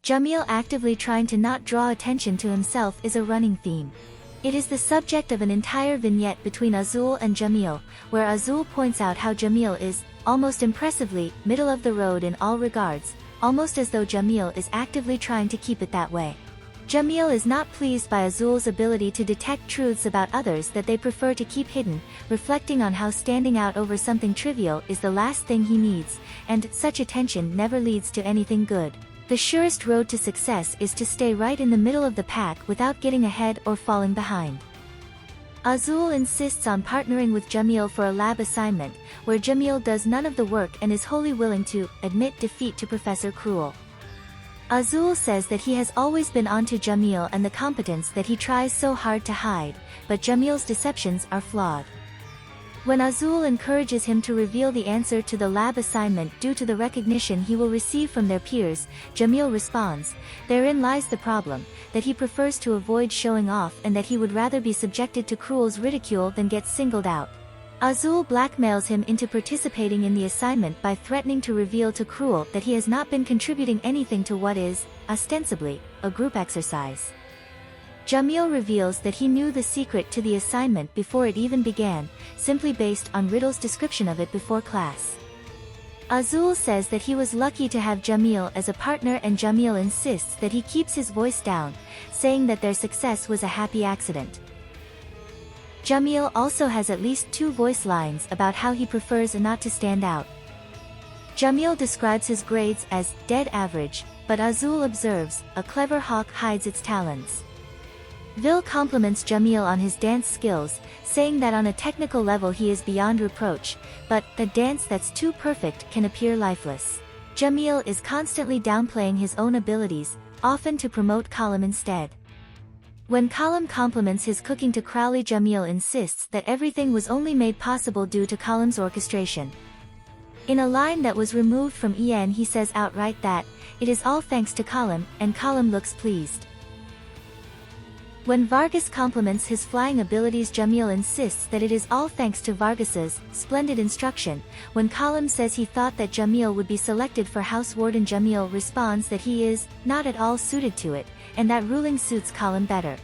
Jamil actively trying to not draw attention to himself is a running theme. It is the subject of an entire vignette between Azul and Jamil, where Azul points out how Jamil is, almost impressively, middle of the road in all regards, almost as though Jamil is actively trying to keep it that way. Jamil is not pleased by Azul's ability to detect truths about others that they prefer to keep hidden, reflecting on how standing out over something trivial is the last thing he needs, and such attention never leads to anything good. The surest road to success is to stay right in the middle of the pack without getting ahead or falling behind. Azul insists on partnering with Jamil for a lab assignment, where Jamil does none of the work and is wholly willing to admit defeat to Professor Cruel. Azul says that he has always been onto Jamil and the competence that he tries so hard to hide, but Jamil's deceptions are flawed. When Azul encourages him to reveal the answer to the lab assignment due to the recognition he will receive from their peers, Jamil responds, "Therein lies the problem, that he prefers to avoid showing off and that he would rather be subjected to Cruel's ridicule than get singled out." Azul blackmails him into participating in the assignment by threatening to reveal to Cruel that he has not been contributing anything to what is, ostensibly, a group exercise. Jamil reveals that he knew the secret to the assignment before it even began, simply based on Riddle's description of it before class. Azul says that he was lucky to have Jamil as a partner, and Jamil insists that he keeps his voice down, saying that their success was a happy accident. Jamil also has at least 2 voice lines about how he prefers not to stand out. Jamil describes his grades as dead average, but Azul observes, "A clever hawk hides its talons." Vil compliments Jamil on his dance skills, saying that on a technical level he is beyond reproach, but "the dance that's too perfect can appear lifeless." Jamil is constantly downplaying his own abilities, often to promote Kalim instead. When Kalim compliments his cooking to Crowley, Jamil insists that everything was only made possible due to Kalim's orchestration. In a line that was removed from EN, he says outright that, "It is all thanks to Kalim," and Kalim looks pleased. When Vargas compliments his flying abilities, Jamil insists that it is all thanks to Vargas's splendid instruction. When Kalim says he thought that Jamil would be selected for House Warden, Jamil responds that he is not at all suited to it, and that ruling suits Kalim better.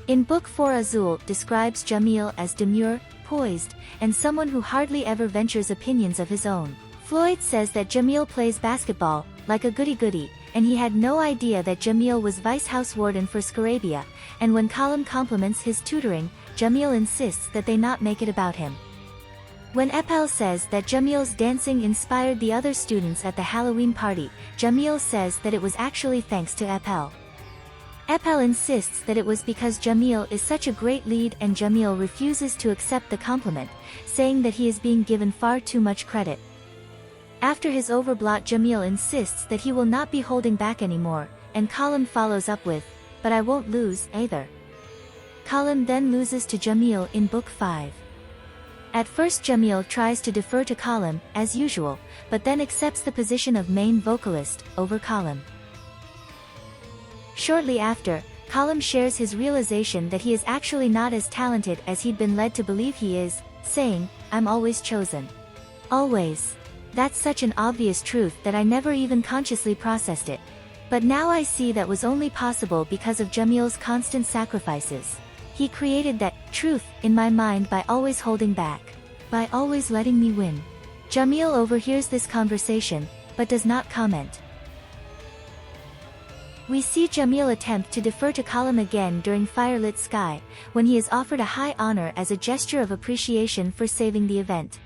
In Book 4, Azul describes Jamil as demure, poised, and someone who hardly ever ventures opinions of his own. Floyd says that Jamil plays basketball like a goody-goody, and he had no idea that Jamil was Vice House Warden for Scarabia, and when Kalim compliments his tutoring, Jamil insists that they not make it about him. When Epel says that Jamil's dancing inspired the other students at the Halloween party, Jamil says that it was actually thanks to Epel. Epel insists that it was because Jamil is such a great lead, and Jamil refuses to accept the compliment, saying that he is being given far too much credit. After his overblot, Jamil insists that he will not be holding back anymore, and Kalim follows up with, "But I won't lose, either." Kalim then loses to Jamil in Book 5. At first Jamil tries to defer to Kalim, as usual, but then accepts the position of main vocalist, over Kalim. Shortly after, Kalim shares his realization that he is actually not as talented as he'd been led to believe he is, saying, "I'm always chosen. Always. That's such an obvious truth that I never even consciously processed it. But now I see that was only possible because of Jamil's constant sacrifices. He created that truth in my mind by always holding back. By always letting me win." Jamil overhears this conversation, but does not comment. We see Jamil attempt to defer to Kalim again during Firelit Sky, when he is offered a high honor as a gesture of appreciation for saving the event.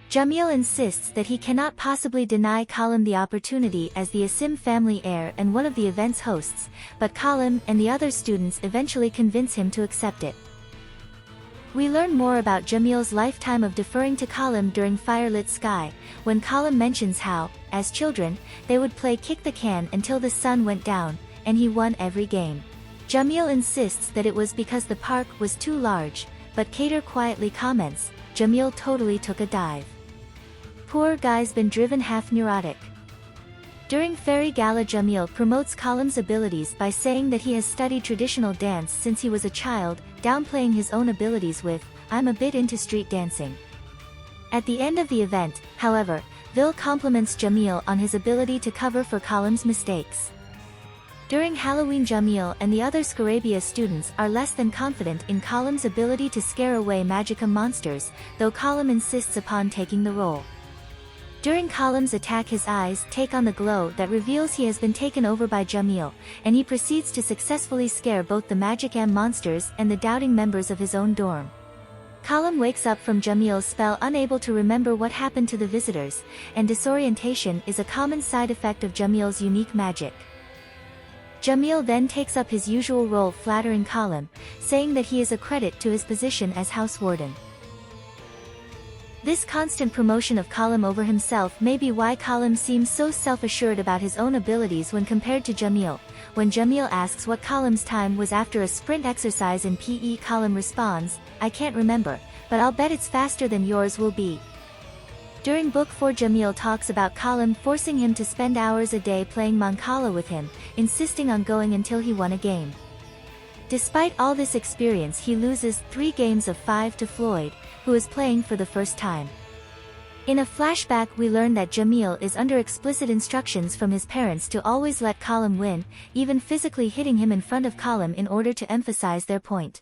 Jamil insists that he cannot possibly deny Kalim the opportunity as the Asim family heir and one of the event's hosts, but Kalim and the other students eventually convince him to accept it. We learn more about Jamil's lifetime of deferring to Kalim during Firelit Sky, when Kalim mentions how, as children, they would play kick the can until the sun went down, and he won every game. Jamil insists that it was because the park was too large, but Kader quietly comments, "Jamil totally took a dive. Poor guy's been driven half neurotic." During Fairy Gala, Jamil promotes Kalim's abilities by saying that he has studied traditional dance since he was a child, downplaying his own abilities with, "I'm a bit into street dancing." At the end of the event, however, Vil compliments Jamil on his ability to cover for Kalim's mistakes. During Halloween, Jamil and the other Scarabia students are less than confident in Kalim's ability to scare away Magicka monsters, though Kalim insists upon taking the role. During Kalim's attack, his eyes take on the glow that reveals he has been taken over by Jamil, and he proceeds to successfully scare both the Magicka monsters and the doubting members of his own dorm. Kalim wakes up from Jamil's spell unable to remember what happened to the visitors, and disorientation is a common side effect of Jamil's unique magic. Jamil then takes up his usual role, flattering Kalim, saying that he is a credit to his position as house warden. This constant promotion of Kalim over himself may be why Kalim seems so self-assured about his own abilities when compared to Jamil. When Jamil asks what Kalim's time was after a sprint exercise in PE, Kalim responds, "I can't remember, but I'll bet it's faster than yours will be." During Book 4, Jamil talks about Kalim forcing him to spend hours a day playing Mancala with him, insisting on going until he won a game. Despite all this experience, he loses 3 games of 5 to Floyd, who is playing for the first time. In a flashback, we learn that Jamil is under explicit instructions from his parents to always let Kalim win, even physically hitting him in front of Kalim in order to emphasize their point.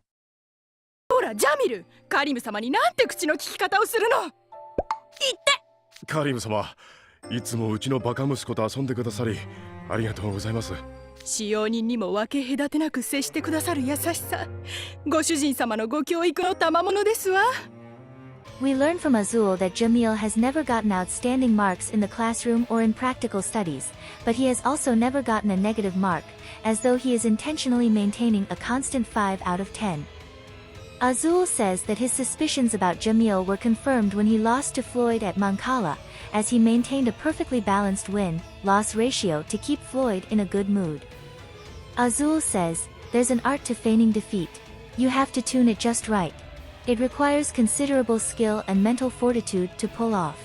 ほら、ジャミル、カリム様になんて口の利き方をするの。言って。カリム様、いつもうちのバカ息子と遊んでくださり、ありがとうございます。使用人にも分け隔てなく接してくださる優しさ、ご主人様のご教育の賜物ですわ。We learn from Azul that Jamil has never gotten outstanding marks in the classroom or in practical studies, but he has also never gotten a negative mark, as though he is intentionally maintaining a constant 5 out of 10. Azul says that his suspicions about Jamil were confirmed when he lost to Floyd at Mancala, as he maintained a perfectly balanced win-loss ratio to keep Floyd in a good mood. Azul says, "There's an art to feigning defeat. You have to tune it just right. It requires considerable skill and mental fortitude to pull off."